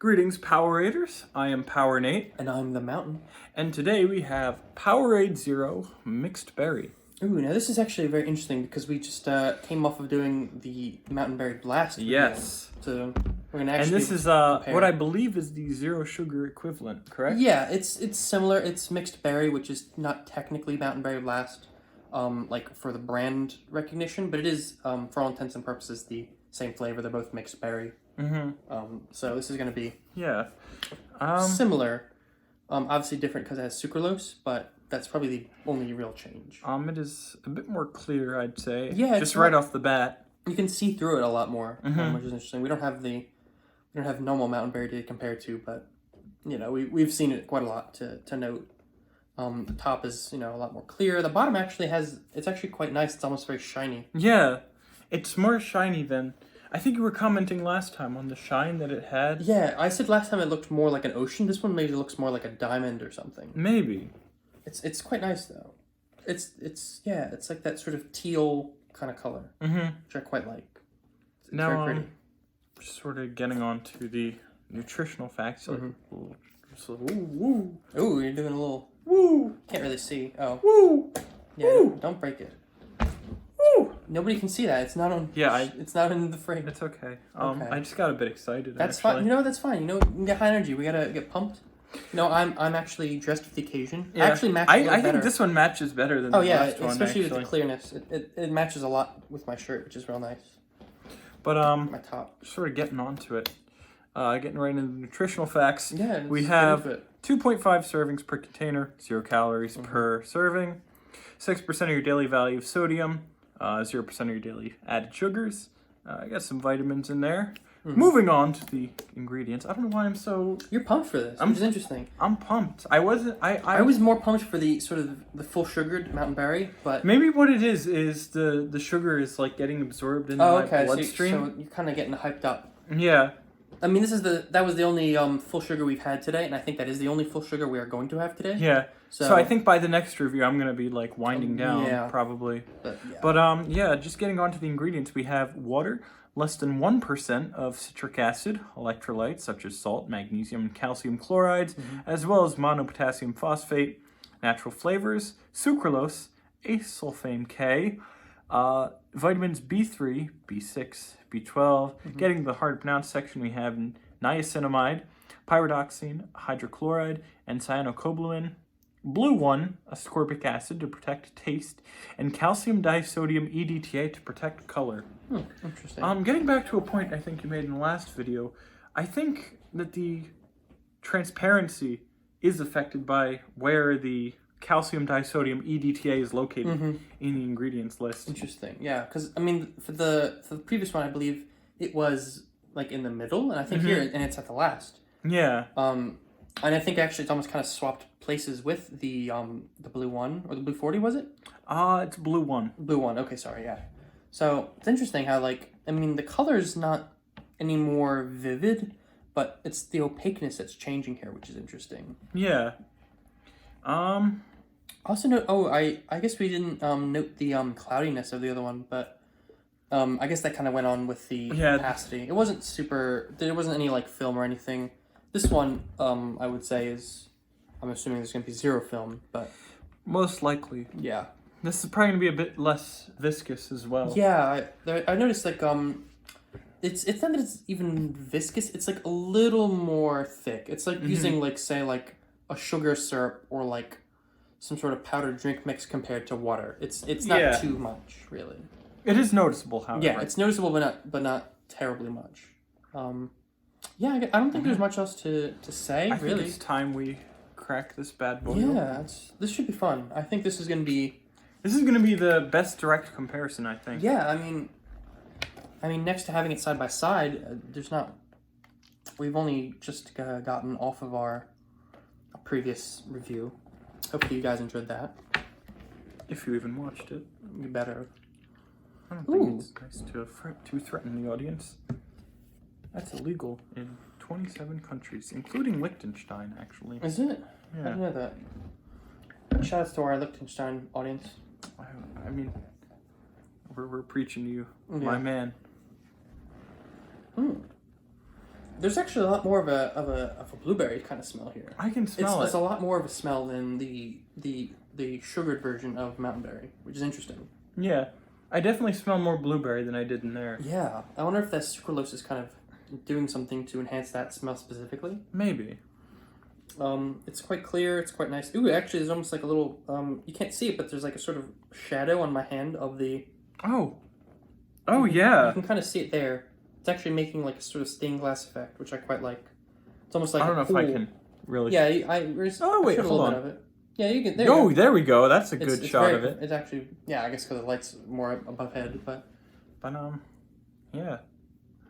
Greetings, Poweraders. I am Power Nate. And I'm the Mountain. And today we have Powerade Zero Mixed Berry. Ooh, now this is actually very interesting because we just came off of doing the Mountain Berry Blast video. Yes. So we're going to actually And this is what I believe is the zero sugar equivalent, correct? Yeah, it's similar. It's mixed berry, which is not technically Mountain Berry Blast, like for the brand recognition, but it is, for all intents and purposes, the same flavor. They're both mixed berry. Mm-hmm. So this is going to be similar. Obviously different because it has sucralose, but that's probably the only real change. It is a bit more clear, I'd say. Yeah, just right off the bat. You can see through it a lot more, which is interesting. We don't have normal Mountain Berry to compare to, but you know we've seen it quite a lot to note. The top is a lot more clear. The bottom actually it's actually quite nice. It's almost very shiny. Yeah, it's more shiny than. I think you were commenting last time on the shine that it had. Yeah, I said last time it looked more like an ocean. This one maybe looks more like a diamond or something. Maybe. It's quite nice though. It's like that sort of teal kind of color, which I quite like. It's now, very pretty. Sort of getting on to the nutritional facts. Ooh, Ooh, you're doing a little. woo! Can't really see. Oh. Woo! Yeah, Woo! don't break it. Woo! Nobody can see that. It's not on. Yeah, it's not in the frame. It's okay. Okay. I just got a bit excited. That's actually. fine. That's fine. We can get high energy. We gotta get pumped. I'm actually dressed for the occasion. Yeah. Actually, matches I better. think this one matches better than the last one. Especially with the clearness. It matches a lot with my shirt, which is real nice. But my top. Sort of getting onto it. Getting right into the nutritional facts. Yeah. We have 2.5 servings per container, 0 calories per serving, 6% of your daily value of sodium, 0% of your daily added sugars. I got some vitamins in there. Moving on to the ingredients. I don't know why I'm so... You're pumped for this, which is interesting. I'm pumped. I wasn't... I was more pumped for the sort of the full sugared Mountain Berry, but... Maybe what it is the sugar is like getting absorbed into my bloodstream. So you're kind of getting hyped up. Yeah. I mean, that was the only full sugar we've had today, and I think that is the only full sugar we are going to have today. Yeah. So I think by the next review, I'm going to be like winding down, probably. But just getting on to the ingredients, we have water, less than 1% of citric acid, electrolytes such as salt, magnesium, and calcium chlorides, as well as monopotassium phosphate, natural flavors, sucralose, acesulfame K, vitamins B3, B6, B12. Getting the hard to pronounce section, we have niacinamide, pyridoxine, hydrochloride, and cyanocobalamin. Blue 1, ascorbic acid to protect taste, and calcium disodium EDTA to protect color. Interesting. Getting back to a point I think you made in the last video, I think that the transparency is affected by where the calcium disodium EDTA is located in the ingredients list. Interesting. Yeah, because I mean, for the previous one, I believe it was like in the middle, and I think here, and it's at the last. Yeah. And I think actually it's almost kind of swapped places with the blue one, or the blue 40, was it? It's blue 1. Blue 1. Okay, sorry. Yeah. So it's interesting how the color's not any more vivid, but it's the opaqueness that's changing here, which is interesting. Yeah. Also note, I guess we didn't note the cloudiness of the other one, but I guess that kind of went on with the opacity. It wasn't there wasn't any like film or anything. This one, I would say I'm assuming there's going to be 0 film, but... Most likely. Yeah. This is probably going to be a bit less viscous as well. Yeah, I noticed it's not that it's even viscous, it's like a little more thick. It's like using say a sugar syrup or like some sort of powdered drink mix compared to water. It's not too much, really. It is noticeable, however. Yeah, it's noticeable, but not terribly much. I don't think there's much else to say, I really. think it's time we crack this bad boy. Yeah, this should be fun. I think this is going to be... This is going to be the best direct comparison, I think. Yeah, I mean, next to having it side by side, we've only just gotten off of our previous review. Hopefully you guys enjoyed that. If you even watched it. You better. I don't think it's nice to threaten the audience. That's illegal in 27 countries, including Liechtenstein, actually. Is it? Yeah. I didn't know that. Shout out to our Liechtenstein audience. I mean, we're preaching to you, my man. there's actually a lot more of a blueberry kind of smell here. I can smell it. It's a lot more of a smell than the sugared version of Mountain Berry, which is interesting. Yeah, I definitely smell more blueberry than I did in there. Yeah, I wonder if that sucralose is kind of doing something to enhance that smell specifically. Maybe. It's quite clear. It's quite nice. Ooh, actually, there's almost like a little. You can't see it, but there's like a sort of shadow on my hand of the. Oh. Oh yeah. You can kind of see it there. It's actually making like a sort of stained glass effect, which I quite like. It's almost like I don't know if I can really. Yeah, Oh wait, hold on. Bit of it. Yeah, you can. There we go. That's a good shot of it. It's actually, yeah, I guess because the light's more above head, but. Yeah,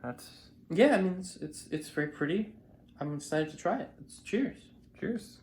that's. Yeah, I mean it's very pretty. I'm excited to try it. Cheers. Cheers.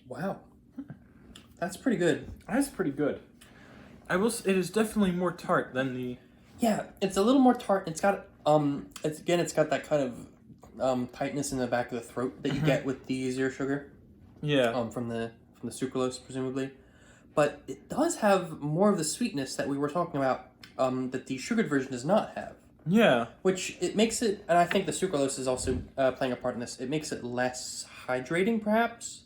Wow, that's pretty good. That's pretty good. It is definitely more tart than the. Yeah, it's a little more tart. It's got it's got that kind of tightness in the back of the throat that you get with the zero sugar. Yeah. From the sucralose presumably, but it does have more of the sweetness that we were talking about. That the sugared version does not have. Yeah. Which it makes it, and I think the sucralose is also playing a part in this. It makes it less hydrating, perhaps.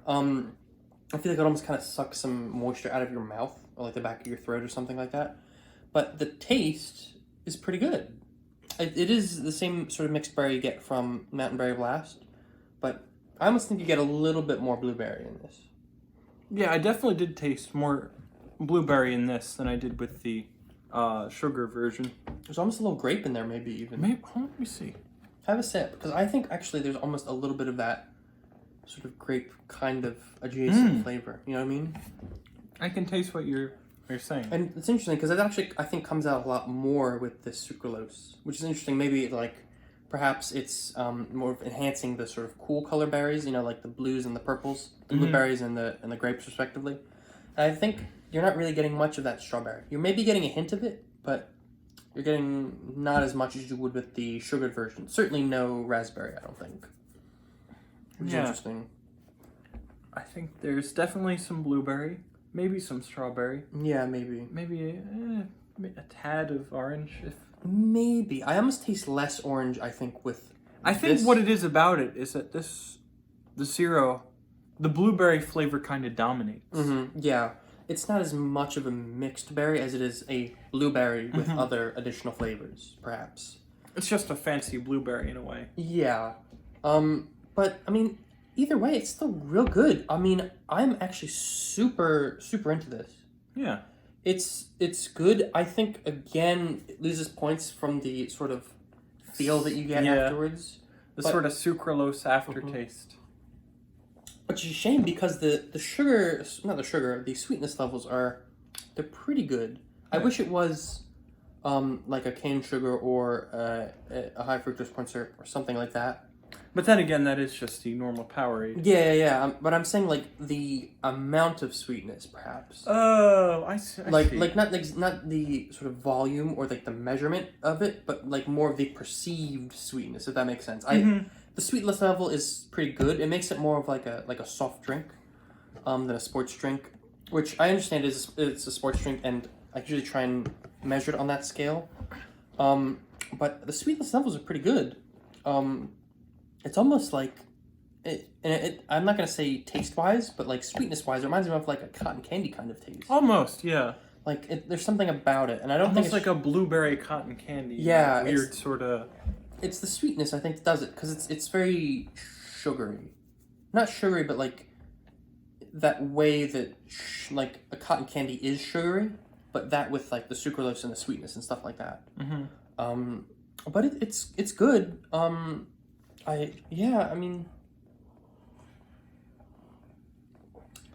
I feel like it almost kind of sucks some moisture out of your mouth or like the back of your throat or something like that. But the taste is pretty good. It is the same sort of mixed berry you get from Mountain Berry Blast, but I almost think you get a little bit more blueberry in this. Yeah, I definitely did taste more blueberry in this than I did with the sugar version. There's almost a little grape in there, maybe even. Let me see. Have a sip, because I think actually there's almost a little bit of that sort of grape kind of adjacent flavor. You know what I mean? I can taste what you're saying. And it's interesting because it actually, I think, comes out a lot more with the sucralose, which is interesting. Maybe like perhaps it's more of enhancing the sort of cool color berries, you know, like the blues and the purples, the blueberries and the grapes respectively. And I think you're not really getting much of that strawberry. You're maybe getting a hint of it, but you're getting not as much as you would with the sugared version. Certainly no raspberry, I don't think. Which is interesting. I think there's definitely some blueberry, maybe some strawberry. Yeah, maybe. Maybe a tad of orange. Maybe. I almost taste less orange, I think, with I think what it is about it is that the blueberry flavor kind of dominates. Mm-hmm. Yeah. It's not as much of a mixed berry as it is a blueberry with other additional flavors, perhaps. It's just a fancy blueberry in a way. Yeah. But, I mean, either way, it's still real good. I mean, I'm actually super, super into this. Yeah. It's good. I think, again, it loses points from the sort of feel that you get afterwards. Sort of sucralose aftertaste. Which is a shame because the sweetness levels they're pretty good. Yeah. I wish it was like a cane sugar or a high fructose corn syrup or something like that. But then again, that is just the normal Powerade. Yeah. But I'm saying like the amount of sweetness, perhaps. Oh, I see. Like not the sort of volume or like the measurement of it, but like more of the perceived sweetness, if that makes sense. The sweetness level is pretty good. It makes it more of like a soft drink, than a sports drink, which I understand it's a sports drink, and I usually try and measure it on that scale. But the sweetness levels are pretty good. It's almost like I'm not gonna say taste wise, but like sweetness wise, it reminds me of like a cotton candy kind of taste. Almost, yeah. Like there's something about it, and I don't think it's like a blueberry cotton candy. Yeah, weird sort of. It's the sweetness I think that does it because it's very sugary, not sugary, but like that way that like a cotton candy is sugary, but that with like the sucralose and the sweetness and stuff like that. But it's good. I mean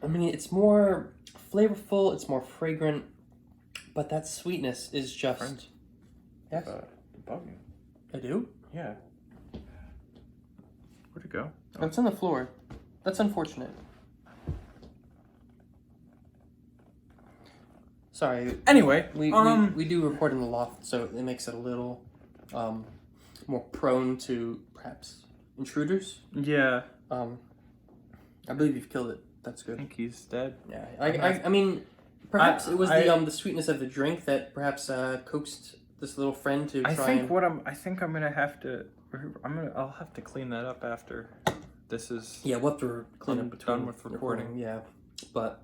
it's more flavorful, it's more fragrant, But that sweetness is just... Friends. Yes? Bugging. I do? Yeah. Where'd it go? Oh. It's on the floor. That's unfortunate. Sorry. Anyway, we do record in the loft, so it makes it a little more prone to perhaps intruders. Yeah. I believe you've killed it. That's good. I think he's dead. Yeah. I mean, perhaps it was the sweetness of the drink that perhaps coaxed this little friend to try. I think I'm gonna have to. I'll have to clean that up after this is. Yeah, we'll have to clean up between done with recording. Yeah, but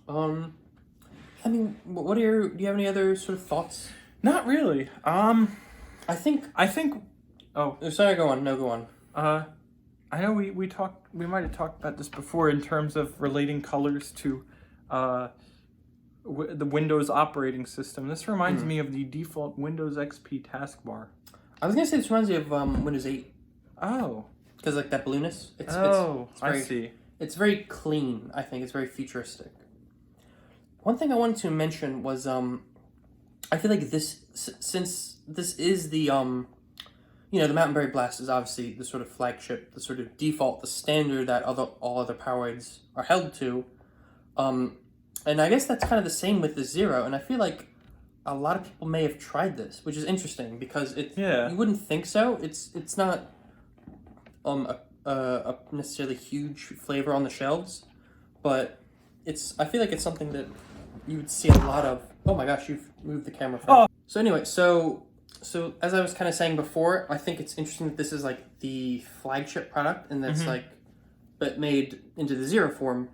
I mean, do you have any other sort of thoughts? Not really. I think. Oh, sorry. Go on. No, go on. I know we might have talked about this before in terms of relating colors to, the Windows operating system. This reminds me of the default Windows XP taskbar. I was gonna say this reminds me of Windows 8. Oh. Because like that blueness. It's I see. It's very clean. I think it's very futuristic. One thing I wanted to mention was I feel like since this is the the Mountain Berry Blast is obviously the sort of flagship, the sort of default, the standard that all other Powerades are held to. And I guess that's kind of the same with the Zero, and I feel like a lot of people may have tried this, which is interesting because you wouldn't think so. It's not a necessarily huge flavor on the shelves, but I feel like it's something that you would see a lot of. Oh my gosh, you've moved the camera from. So anyway, so as I was kind of saying before, I think it's interesting that this is like the flagship product and that's but made into the Zero form.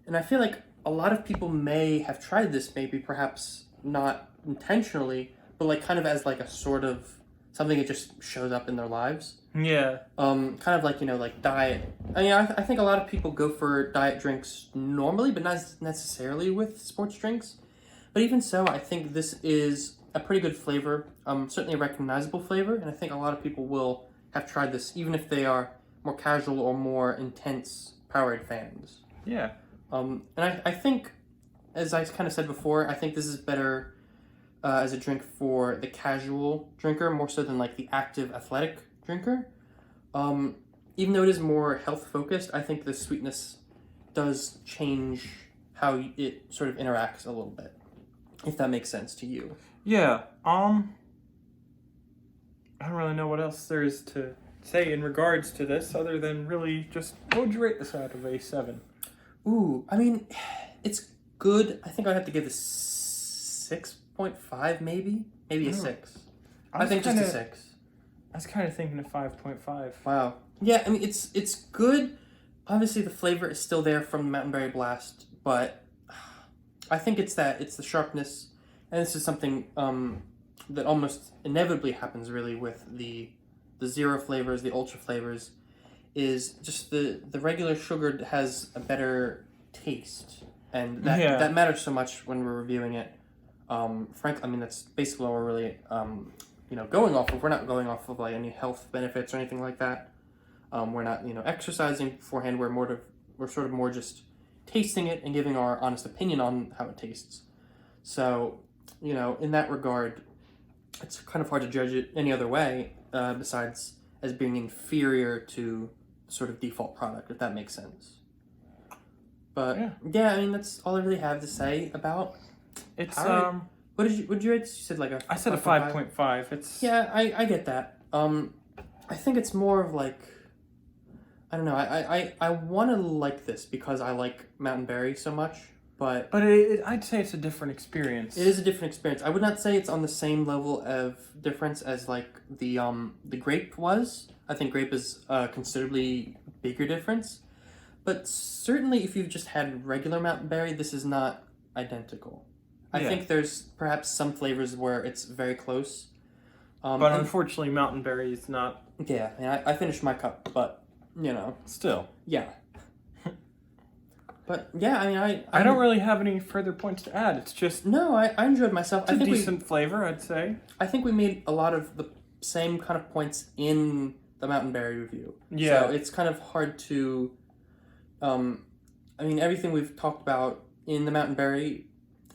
And I feel like a lot of people may have tried this, maybe perhaps not intentionally, but like kind of as like a sort of something that just shows up in their lives. Yeah. Kind of like, like diet. I mean, I think a lot of people go for diet drinks normally, but not necessarily with sports drinks. But even so, I think this is a pretty good flavor, certainly a recognizable flavor, and I think a lot of people will have tried this, even if they are more casual or more intense Powerade fans. Yeah. And I think, as I kind of said before, I think this is better as a drink for the casual drinker, more so than like the active athletic drinker. Even though it is more health-focused, I think the sweetness does change how it sort of interacts a little bit, if that makes sense to you. Yeah, I don't really know what else there is to say in regards to this, other than really just, what would you rate this out of a 7? Ooh, I mean, it's good. I think I'd have to give this 6.5, maybe a 6. I think just a 6. I was kind of thinking of 5.5. Wow. Yeah, I mean, it's good. Obviously, the flavor is still there from the Mountain Berry Blast, but I think it's the sharpness. And this is something that almost inevitably happens really with the Zero flavors, the Ultra flavors, is just the regular sugar has a better taste. And that matters so much when we're reviewing it. Frankly, I mean, that's basically what we're really, going off of. We're not going off of like any health benefits or anything like that. We're not, exercising beforehand. We're sort of more just tasting it and giving our honest opinion on how it tastes. So, in that regard, it's kind of hard to judge it any other way besides as being inferior to the sort of default product, if that makes sense. But yeah, I mean, that's all I really have to say about it's Powerade. What did you rate? You said like I said a 5.5. It's I get that. I think it's more of like, I don't know. I want to like this because I like Mountain Berry so much. But I'd say it's a different experience. It is a different experience. I would not say it's on the same level of difference as like the grape was. I think grape is a considerably bigger difference. But certainly if you've just had regular Mountain Berry, this is not identical. I think there's perhaps some flavors where it's very close. But unfortunately, Mountain Berry is not... Yeah, I finished my cup, but, Still. Yeah. But yeah, I mean, I don't really have any further points to add. It's just no, I enjoyed myself. It's a decent flavor, I'd say. I think we made a lot of the same kind of points in the Mountain Berry review. Yeah, so it's kind of hard to. I mean, everything we've talked about in the Mountain Berry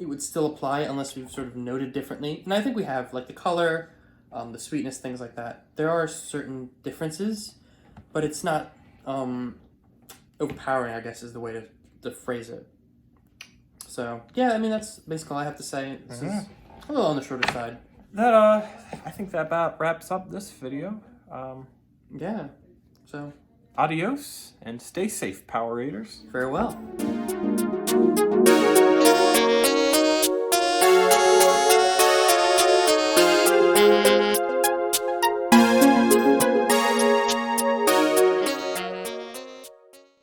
it would still apply unless we've sort of noted differently. And I think we have, like the color, the sweetness, things like that. There are certain differences, but it's not overpowering, I guess, is the way to phrase it. So, yeah, I mean, that's basically all I have to say. This is a little on the shorter side. That, I think that about wraps up this video. Yeah, so... Adios, and stay safe, Poweraders. Farewell.